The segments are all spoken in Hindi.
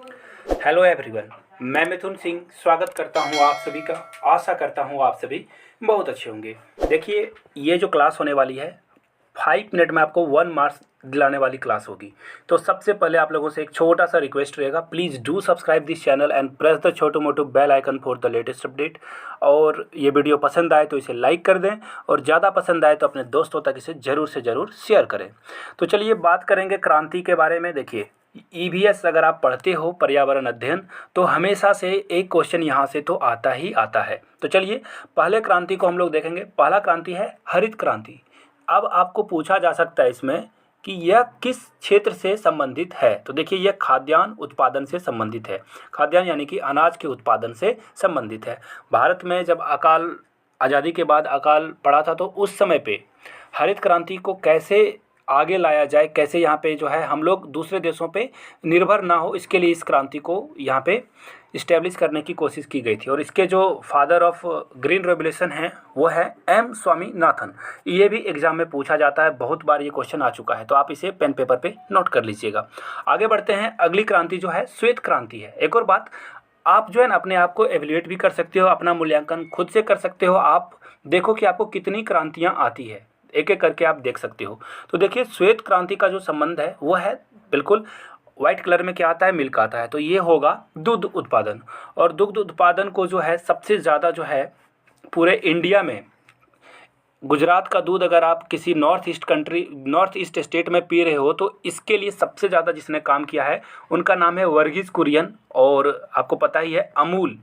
हेलो एवरीवन, मैं मिथुन सिंह स्वागत करता हूं आप सभी का। आशा करता हूं आप सभी बहुत अच्छे होंगे। देखिए, ये जो क्लास होने वाली है 5 मिनट में आपको 1 मार्क्स दिलाने वाली क्लास होगी। तो सबसे पहले आप लोगों से एक छोटा सा रिक्वेस्ट रहेगा, please do subscribe this channel and press the Chhotu Motu bell icon for the latest update. और ये वीडियो पसंद आए तो इसे लाइक कर दें, और ज़्यादा पसंद आए तो अपने दोस्तों तक इसे ज़रूर से ज़रूर शेयर करें। तो चलिए बात करेंगे क्रांति के बारे में। देखिए, ईवीएस अगर आप पढ़ते हो पर्यावरण अध्ययन, तो हमेशा से एक क्वेश्चन यहाँ से तो आता ही आता है। तो चलिए पहले क्रांति को हम लोग देखेंगे। पहला क्रांति है हरित क्रांति। अब आपको पूछा जा सकता है इसमें कि यह किस क्षेत्र से संबंधित है। तो देखिए, यह खाद्यान्न उत्पादन से संबंधित है। खाद्यान्न यानी कि अनाज के उत्पादन से संबंधित है। भारत में जब अकाल आज़ादी के बाद अकाल पड़ा था, तो उस समय पे हरित क्रांति को कैसे आगे लाया जाए, कैसे यहाँ पे जो है हम लोग दूसरे देशों पे निर्भर ना हो, इसके लिए इस क्रांति को यहाँ पे इस्टेब्लिश करने की कोशिश की गई थी। और इसके जो फादर ऑफ ग्रीन रेवोल्यूशन हैं वो है एम स्वामीनाथन। ये भी एग्जाम में पूछा जाता है, बहुत बार ये क्वेश्चन आ चुका है, तो आप इसे पेन पेपर पे नोट कर लीजिएगा। आगे बढ़ते हैं। अगली क्रांति जो है श्वेत क्रांति है। एक और बात, आप जो है ना अपने आप को एवेल्यूएट भी कर सकते हो, अपना मूल्यांकन खुद से कर सकते हो। आप देखो कि आपको कितनी क्रांतियाँ आती है, एक एक करके आप देख सकते हो। तो देखिए, श्वेत क्रांति का जो संबंध है वो है बिल्कुल वाइट कलर में क्या आता है, मिल्क आता है। तो ये होगा दुग्ध उत्पादन। और दुग्ध उत्पादन को जो है सबसे ज़्यादा जो है पूरे इंडिया में, गुजरात का दूध अगर आप किसी नॉर्थ ईस्ट स्टेट में पी रहे हो, तो इसके लिए सबसे ज़्यादा जिसने काम किया है उनका नाम है वर्गीज कुरियन। और आपको पता ही है अमूल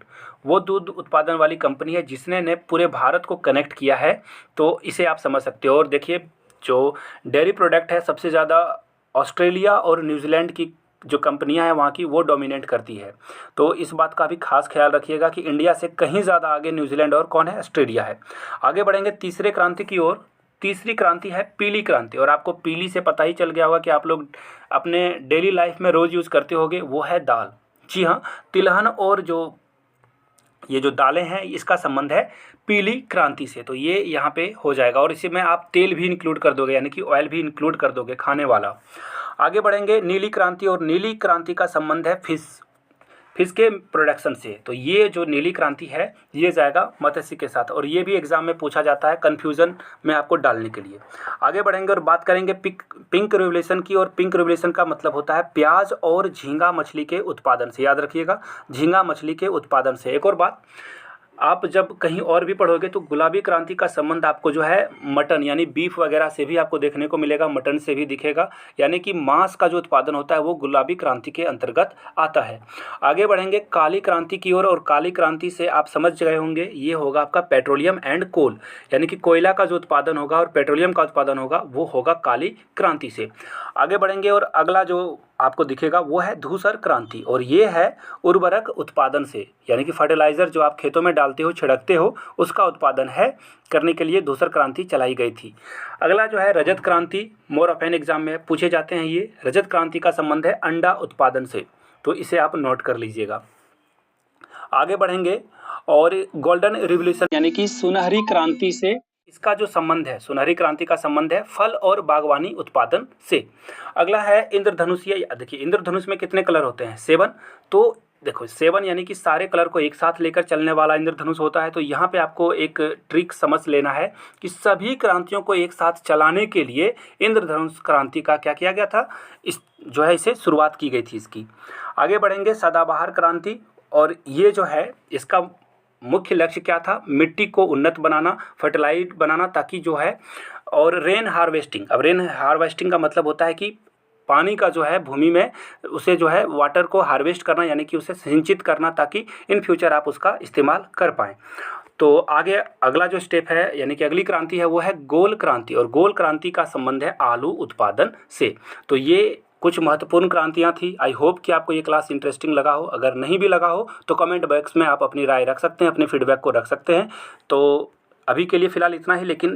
वो दूध उत्पादन वाली कंपनी है जिसने ने पूरे भारत को कनेक्ट किया है। तो इसे आप समझ सकते हो। और देखिए, जो डेयरी प्रोडक्ट है सबसे ज़्यादा ऑस्ट्रेलिया और न्यूजीलैंड की जो कंपनियां हैं वहाँ की वो डोमिनेट करती है। तो इस बात का भी खास ख्याल रखिएगा कि इंडिया से कहीं ज़्यादा आगे न्यूजीलैंड और कौन है, ऑस्ट्रेलिया है। आगे बढ़ेंगे तीसरे क्रांति की ओर। तीसरी क्रांति है पीली क्रांति। और आपको पीली से पता ही चल गया होगा कि आप लोग अपने डेली लाइफ में रोज़ यूज़ करते होगे, वो है दाल। जी हाँ, तिलहन और ये जो दालें हैं इसका संबंध है पीली क्रांति से। तो ये यहाँ पे हो जाएगा। और इसी में आप तेल भी इंक्लूड कर दोगे, यानी कि ऑयल भी इंक्लूड कर दोगे, खाने वाला। आगे बढ़ेंगे नीली क्रांति। और नीली क्रांति का संबंध है फिश के प्रोडक्शन से। तो ये जो नीली क्रांति है ये जाएगा मत्स्य के साथ। और ये भी एग्जाम में पूछा जाता है कन्फ्यूज़न में आपको डालने के लिए। आगे बढ़ेंगे और बात करेंगे पिंक रेवोल्यूशन की। और पिंक रेवोल्यूशन का मतलब होता है प्याज और झींगा मछली के उत्पादन से। याद रखिएगा, झींगा मछली के उत्पादन से। एक और बात, आप जब कहीं और भी पढ़ोगे तो गुलाबी क्रांति का संबंध आपको जो है मटन यानी बीफ वगैरह से भी आपको देखने को मिलेगा, मटन से भी दिखेगा। यानी कि मांस का जो उत्पादन होता है वो गुलाबी क्रांति के अंतर्गत आता है। आगे बढ़ेंगे काली क्रांति की ओर। और काली क्रांति से आप समझ गए होंगे, ये होगा आपका पेट्रोलियम एंड कोल, यानी कि कोयला का जो उत्पादन होगा और पेट्रोलियम का उत्पादन होगा वो होगा काली क्रांति से। आगे बढ़ेंगे और अगला जो आपको दिखेगा वो है धूसर क्रांति। और ये है उर्वरक उत्पादन से, यानी कि फर्टिलाइज़र जो आप खेतों में डालते हो, छिड़कते हो, उसका उत्पादन है करने के लिए धूसर क्रांति चलाई गई थी। अगला जो है रजत क्रांति, मोर ऑफ एन एग्जाम में पूछे जाते हैं। ये रजत क्रांति का संबंध है अंडा उत्पादन से। तो इसे आप नोट कर लीजिएगा। आगे बढ़ेंगे और गोल्डन रिवोल्यूशन यानी कि सुनहरी क्रांति से इसका जो संबंध है, सुनहरी क्रांति का संबंध है फल और बागवानी उत्पादन से। अगला है इंद्रधनुष। या देखिए, इंद्रधनुष में कितने कलर होते हैं? 7। तो देखो 7 यानी कि सारे कलर को एक साथ लेकर चलने वाला इंद्रधनुष होता है। तो यहाँ पे आपको एक ट्रिक समझ लेना है कि सभी क्रांतियों को एक साथ चलाने के लिए इंद्रधनुष क्रांति का क्या किया गया था, इस जो है इसे शुरुआत की गई थी इसकी। आगे बढ़ेंगे सदाबहार क्रांति। और ये जो है इसका मुख्य लक्ष्य क्या था? मिट्टी को उन्नत बनाना, फर्टिलाइज बनाना, ताकि जो है और रेन हार्वेस्टिंग। अब रेन हार्वेस्टिंग का मतलब होता है कि पानी का जो है भूमि में उसे जो है वाटर को हार्वेस्ट करना, यानी कि उसे सिंचित करना, ताकि इन फ्यूचर आप उसका इस्तेमाल कर पाएँ। तो आगे अगला जो स्टेप है यानी कि अगली क्रांति है वो है गोल क्रांति। और गोल क्रांति का संबंध है आलू उत्पादन से। तो ये कुछ महत्वपूर्ण क्रांतियाँ थी। आई होप कि आपको ये क्लास इंटरेस्टिंग लगा हो। अगर नहीं भी लगा हो तो कमेंट बॉक्स में आप अपनी राय रख सकते हैं, अपने फीडबैक को रख सकते हैं। तो अभी के लिए फ़िलहाल इतना ही, लेकिन